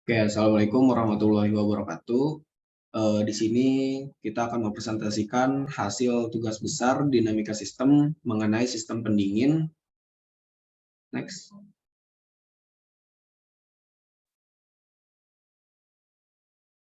Oke, Assalamualaikum warahmatullahi wabarakatuh. Di sini kita akan mempresentasikan hasil tugas besar dinamika sistem mengenai sistem pendingin. Next.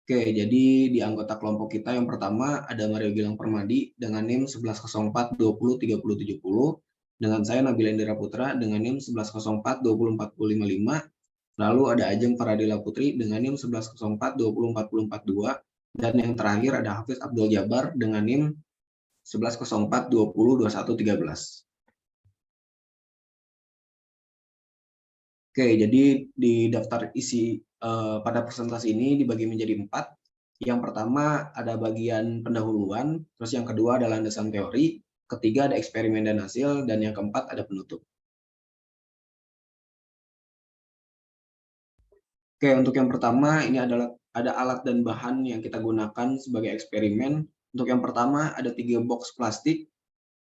Oke, jadi di anggota kelompok kita yang pertama ada Mario Gilang Permadi dengan NIM 1104203070, dengan saya Nabila Indira Putra dengan NIM 1104204055. Lalu ada Ajeng Faradila Putri dengan NIM 1104204042, dan yang terakhir ada Hafiz Abdul Jabar dengan NIM 1104202113. Oke, jadi di daftar isi pada presentasi ini dibagi menjadi 4. Yang pertama ada bagian pendahuluan, terus yang kedua adalah landasan teori, ketiga ada eksperimen dan hasil, dan yang keempat ada penutup. Oke, untuk yang pertama ini adalah ada alat dan bahan yang kita gunakan sebagai eksperimen. Untuk yang pertama ada 3 box plastik,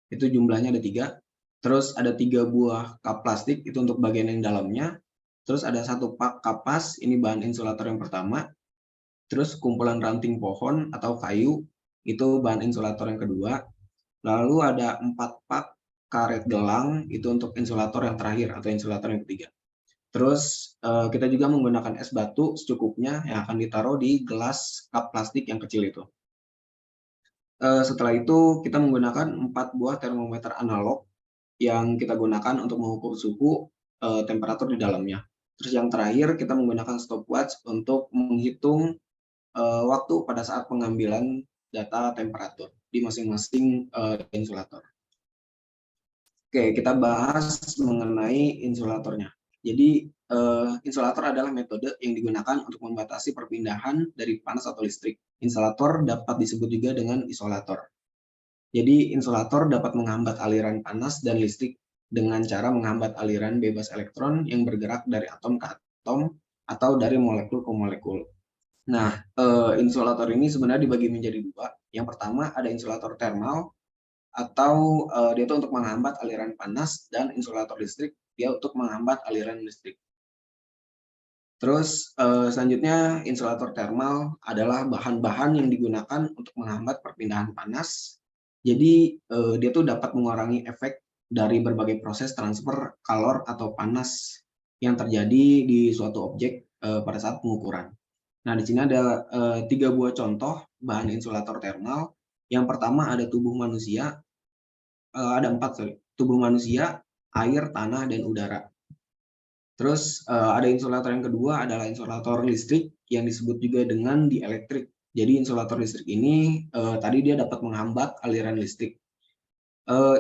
itu jumlahnya ada 3. Terus ada 3 buah cup plastik, itu untuk bagian yang dalamnya. Terus ada 1 pak kapas, ini bahan insulator yang pertama. Terus kumpulan ranting pohon atau kayu, itu bahan insulator yang kedua. Lalu ada 4 pak karet gelang, itu untuk insulator yang terakhir atau insulator yang ketiga. Terus kita juga menggunakan es batu secukupnya yang akan ditaruh di gelas cup plastik yang kecil itu. Setelah itu kita menggunakan 4 buah termometer analog yang kita gunakan untuk mengukur suhu temperatur di dalamnya. Terus yang terakhir kita menggunakan stopwatch untuk menghitung waktu pada saat pengambilan data temperatur di masing-masing insulator. Oke, kita bahas mengenai insulatornya. Jadi insulator adalah metode yang digunakan untuk membatasi perpindahan dari panas atau listrik. Insulator dapat disebut juga dengan isolator. Jadi insulator dapat menghambat aliran panas dan listrik dengan cara menghambat aliran bebas elektron yang bergerak dari atom ke atom atau dari molekul ke molekul. Nah, insulator ini sebenarnya dibagi menjadi 2. Yang pertama ada insulator thermal, atau dia itu untuk menghambat aliran panas, dan insulator listrik dia untuk menghambat aliran listrik. Terus selanjutnya insulator thermal adalah bahan-bahan yang digunakan untuk menghambat perpindahan panas. Jadi dia tuh dapat mengurangi efek dari berbagai proses transfer kalor atau panas yang terjadi di suatu objek pada saat pengukuran. Nah, di sini ada 3 buah contoh bahan insulator thermal. Yang pertama ada tubuh manusia, ada 4, tubuh manusia, air, tanah, dan udara. Terus ada insulator yang kedua adalah insulator listrik yang disebut juga dengan dielektrik. Jadi insulator listrik ini tadi dia dapat menghambat aliran listrik.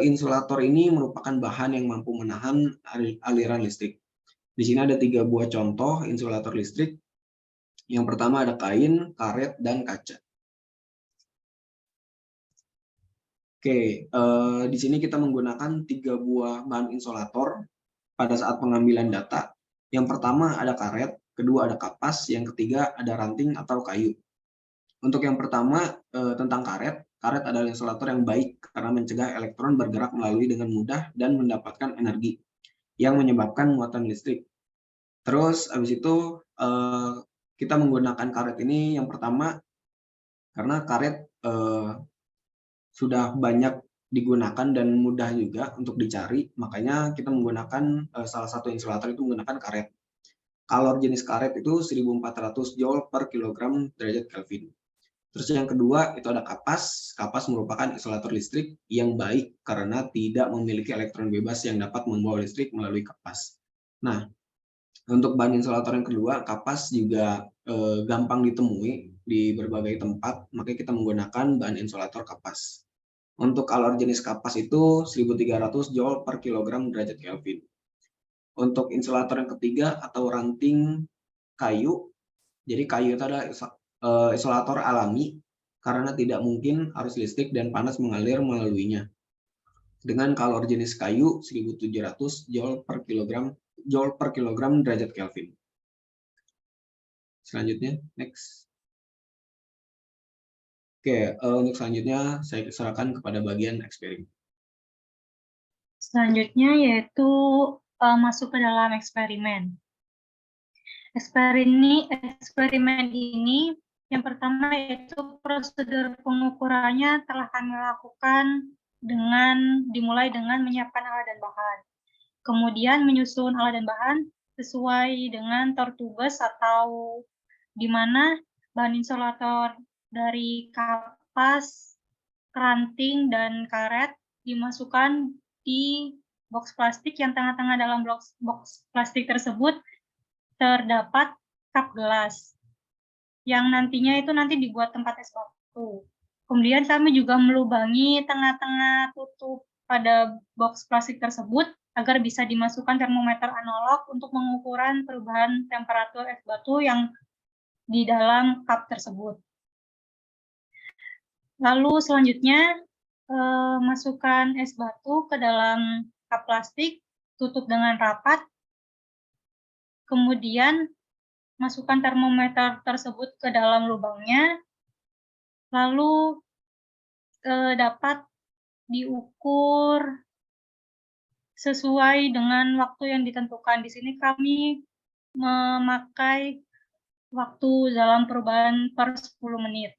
Insulator ini merupakan bahan yang mampu menahan aliran listrik. Di sini ada 3 buah contoh insulator listrik. Yang pertama ada kain, karet, dan kaca. Oke, di sini kita menggunakan 3 buah bahan insulator pada saat pengambilan data. Yang pertama ada karet, kedua ada kapas, yang ketiga ada ranting atau kayu. Untuk yang pertama tentang karet adalah insulator yang baik karena mencegah elektron bergerak melalui dengan mudah dan mendapatkan energi yang menyebabkan muatan listrik. Terus habis itu kita menggunakan karet ini yang pertama karena karet sudah banyak digunakan dan mudah juga untuk dicari, makanya kita menggunakan salah satu insulator itu menggunakan karet. Kalor jenis karet itu 1400 Joule per kilogram derajat Kelvin. Terus yang kedua itu ada kapas. Kapas merupakan isolator listrik yang baik karena tidak memiliki elektron bebas yang dapat membawa listrik melalui kapas. Nah, untuk bahan insulator yang kedua, kapas juga gampang ditemui di berbagai tempat, makanya kita menggunakan bahan insulator kapas. Untuk kalor jenis kapas itu 1300 Joule per kilogram derajat Kelvin. Untuk insulator yang ketiga atau ranting kayu, jadi kayu itu adalah isolator alami karena tidak mungkin arus listrik dan panas mengalir melaluinya. Dengan kalor jenis kayu 1700 Joule per kilogram derajat Kelvin. Selanjutnya, next. Oke, untuk selanjutnya saya serahkan kepada bagian eksperimen. Selanjutnya yaitu masuk ke dalam eksperimen. Eksperimen ini yang pertama yaitu prosedur pengukurannya telah kami lakukan dimulai dengan menyiapkan alat dan bahan. Kemudian menyusun alat dan bahan sesuai dengan tortubes atau di mana bahan insulator dari kapas, ranting, dan karet dimasukkan di box plastik yang tengah-tengah dalam box plastik tersebut terdapat cup gelas yang nantinya itu nanti dibuat tempat es batu. Kemudian kami juga melubangi tengah-tengah tutup pada box plastik tersebut agar bisa dimasukkan termometer analog untuk mengukuran perubahan temperatur es batu yang di dalam cup tersebut. Lalu selanjutnya masukkan es batu ke dalam cup plastik, tutup dengan rapat. Kemudian masukkan termometer tersebut ke dalam lubangnya, lalu dapat diukur sesuai dengan waktu yang ditentukan. Di sini kami memakai waktu dalam perubahan per 10 menit.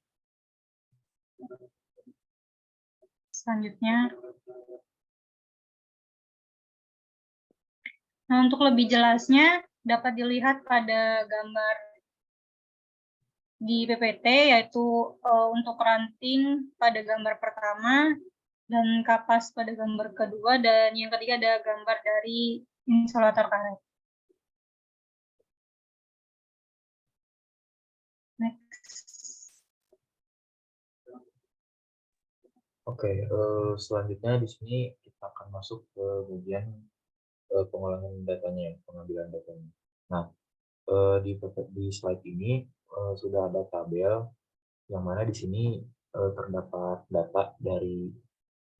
Selanjutnya. Nah, untuk lebih jelasnya dapat dilihat pada gambar di PPT, yaitu untuk ranting pada gambar pertama, dan kapas pada gambar kedua, dan yang ketiga ada gambar dari insulator karet. Next. Oke, selanjutnya di sini kita akan masuk ke bagian pengolahan datanya, pengambilan datanya. Nah, di slide ini sudah ada tabel yang mana di sini terdapat data dari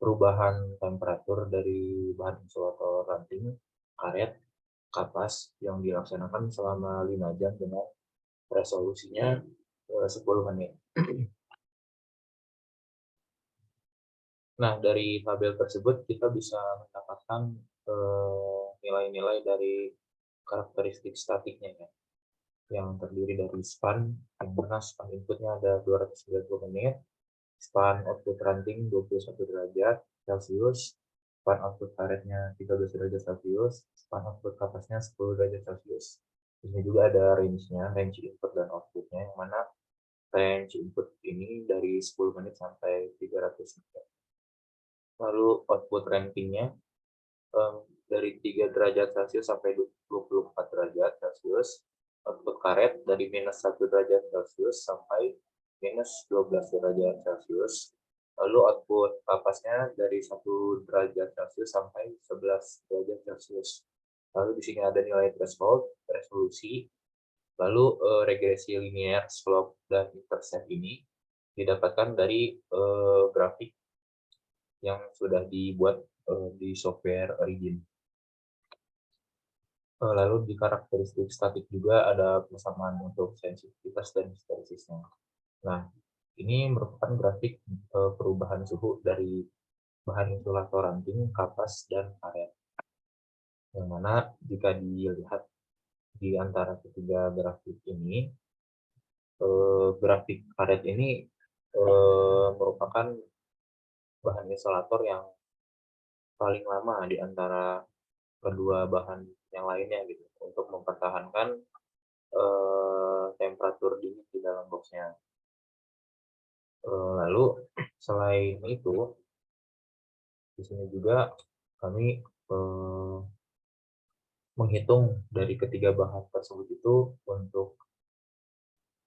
perubahan temperatur dari bahan insulator ranting, karet, kapas yang dilaksanakan selama 5 jam dengan resolusinya 10 menit. Nah, dari tabel tersebut kita bisa mendapatkan nilai-nilai dari karakteristik statiknya ya, yang terdiri dari span, yang mana span inputnya ada 290 menit, span output ranting 21 derajat Celcius, span output karetnya 13 derajat Celcius, span output kapasnya 10 derajat Celcius. Ini juga ada range-nya, range input dan outputnya, yang mana range input ini dari 10 menit sampai 300 menit. Lalu output rantingnya dari 3 derajat Celcius sampai 24 derajat Celcius. Output karet dari minus 1 derajat Celcius sampai minus 12 derajat Celcius. Lalu output kapasnya dari 1 derajat Celcius sampai 11 derajat Celcius. Lalu di sini ada nilai threshold, resolusi, lalu regresi linear, slope, dan intercept ini didapatkan dari grafik yang sudah dibuat di software Origin. Lalu di karakteristik statik juga ada persamaan untuk sensitivitas dan histeresisnya. Nah, ini merupakan grafik perubahan suhu dari bahan insulator ranting, kapas, dan karet. Yang mana jika dilihat di antara ketiga grafik ini, grafik karet ini merupakan bahan insulator yang paling lama di antara kedua bahan yang lainnya gitu untuk mempertahankan temperatur dingin di dalam boxnya. Lalu selain itu di sini juga kami menghitung dari ketiga bahan tersebut itu untuk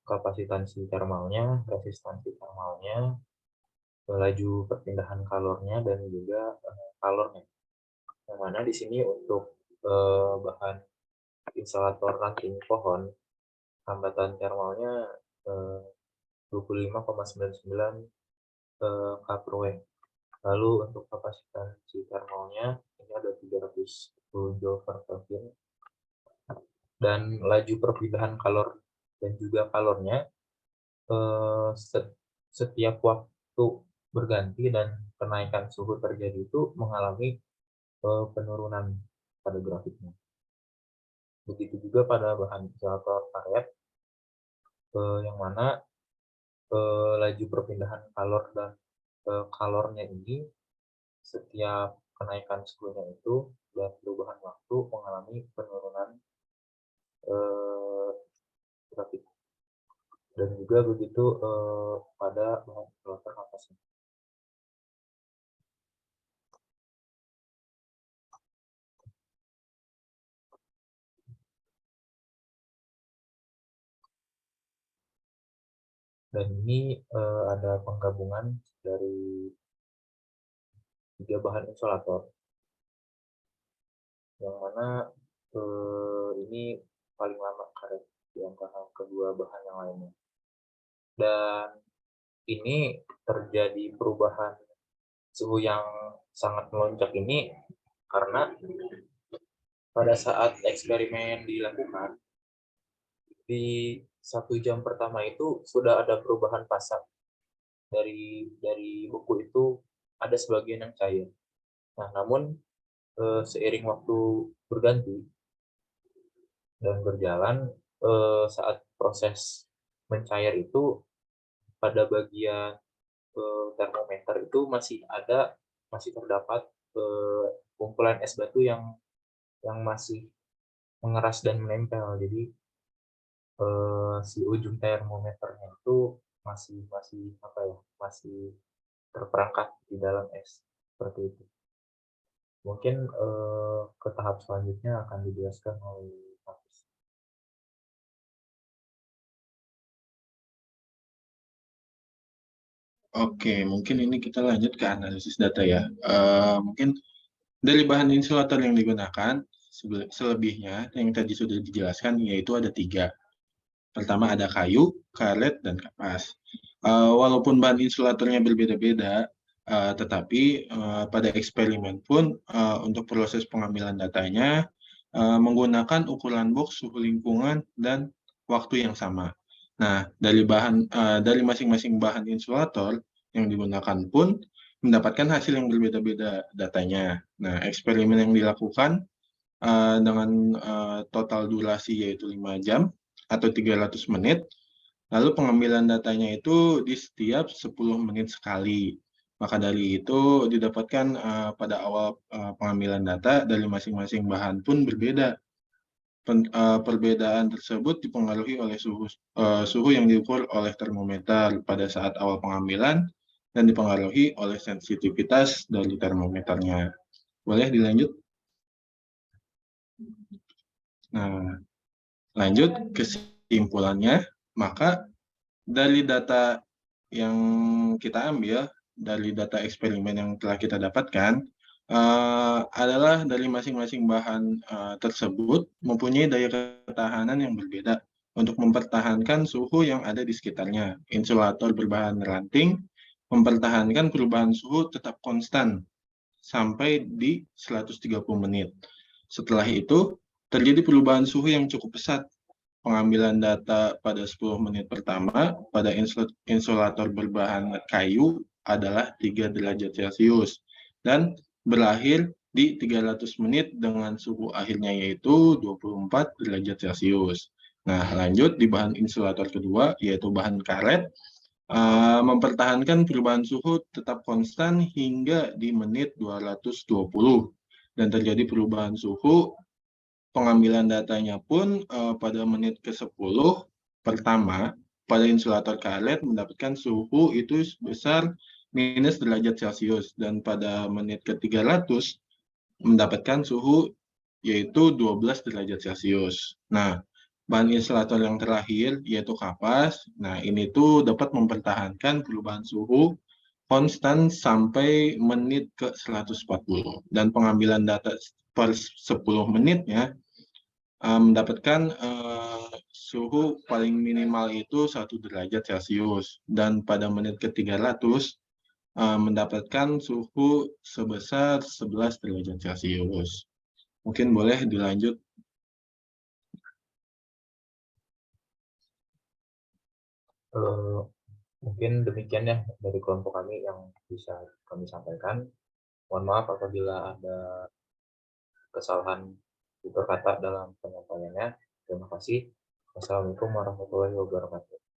kapasitansi termalnya, resistansi termalnya, laju perpindahan kalornya, dan juga kalornya. Yang mana di sini untuk bahan insulator ranting pohon, hambatan termalnya 25,99 kPa. Lalu untuk kapasitansi termalnya ini ada 310 Joule per Kelvin. Dan laju perpindahan kalor dan juga kalornya setiap waktu berganti dan kenaikan suhu terjadi itu mengalami penurunan pada grafiknya. Begitu juga pada bahan insulator karet, yang mana laju perpindahan kalor dan kalornya ini setiap kenaikan suhunya itu dan perubahan waktu mengalami penurunan grafik, dan juga begitu pada bahan insulator kapasnya. Dan ini ada penggabungan dari 3 bahan insulator, yang mana ini paling lama karet di antara kedua bahan yang lainnya. Dan ini terjadi perubahan suhu yang sangat melonjak ini karena pada saat eksperimen dilakukan, di 1 jam pertama itu sudah ada perubahan fasa. Dari buku itu ada sebagian yang cair. Nah, namun seiring waktu berganti dan berjalan, saat proses mencair itu pada bagian termometer itu masih terdapat kumpulan es batu yang masih mengeras dan menempel. Jadi si ujung termometernya itu masih terperangkap di dalam es seperti itu. Mungkin ke tahap selanjutnya akan dijelaskan oleh Hafiz. Oke, mungkin ini kita lanjut ke analisis data ya. Mungkin dari bahan insulator yang digunakan, selebihnya yang tadi sudah dijelaskan, yaitu ada 3. Pertama ada kayu, karet, dan kapas. Walaupun bahan insulatornya berbeda-beda, tetapi pada eksperimen pun untuk proses pengambilan datanya menggunakan ukuran box, suhu lingkungan, dan waktu yang sama. Nah, dari masing-masing bahan insulator yang digunakan pun mendapatkan hasil yang berbeda-beda datanya. Nah, eksperimen yang dilakukan dengan total durasi yaitu 5 jam atau 300 menit. Lalu pengambilan datanya itu di setiap 10 menit sekali. Maka dari itu didapatkan pada awal pengambilan data dari masing-masing bahan pun berbeda. Perbedaan tersebut dipengaruhi oleh suhu yang diukur oleh termometer pada saat awal pengambilan dan dipengaruhi oleh sensitivitas dari termometernya. Boleh dilanjut? Nah, lanjut kesimpulannya, maka dari data yang kita ambil, dari data eksperimen yang telah kita dapatkan, adalah dari masing-masing bahan tersebut mempunyai daya ketahanan yang berbeda untuk mempertahankan suhu yang ada di sekitarnya. Insulator berbahan ranting mempertahankan perubahan suhu tetap konstan sampai di 130 menit. Setelah itu, terjadi perubahan suhu yang cukup pesat. Pengambilan data pada 10 menit pertama pada insulator berbahan kayu adalah 3 derajat Celcius dan berakhir di 300 menit dengan suhu akhirnya yaitu 24 derajat Celcius. Nah, lanjut di bahan insulator kedua yaitu bahan karet, mempertahankan perubahan suhu tetap konstan hingga di menit 220 dan terjadi perubahan suhu. Pengambilan datanya pun pada menit ke-10 pertama pada insulator karet mendapatkan suhu itu sebesar minus derajat Celcius dan pada menit ke-300 mendapatkan suhu yaitu 12 derajat Celcius. Nah, bahan insulator yang terakhir yaitu kapas. Nah, ini tuh dapat mempertahankan perubahan suhu konstan sampai menit ke-140 dan pengambilan data per 10 menitnya mendapatkan suhu paling minimal itu 1 derajat Celcius dan pada menit ke-300 mendapatkan suhu sebesar 11 derajat Celcius. Mungkin boleh dilanjut. Mungkin demikian ya dari kelompok kami yang bisa kami sampaikan. Mohon maaf apabila ada kesalahan tutur kata dalam penyampaiannya. kasih. Wassalamualaikum warahmatullahi wabarakatuh.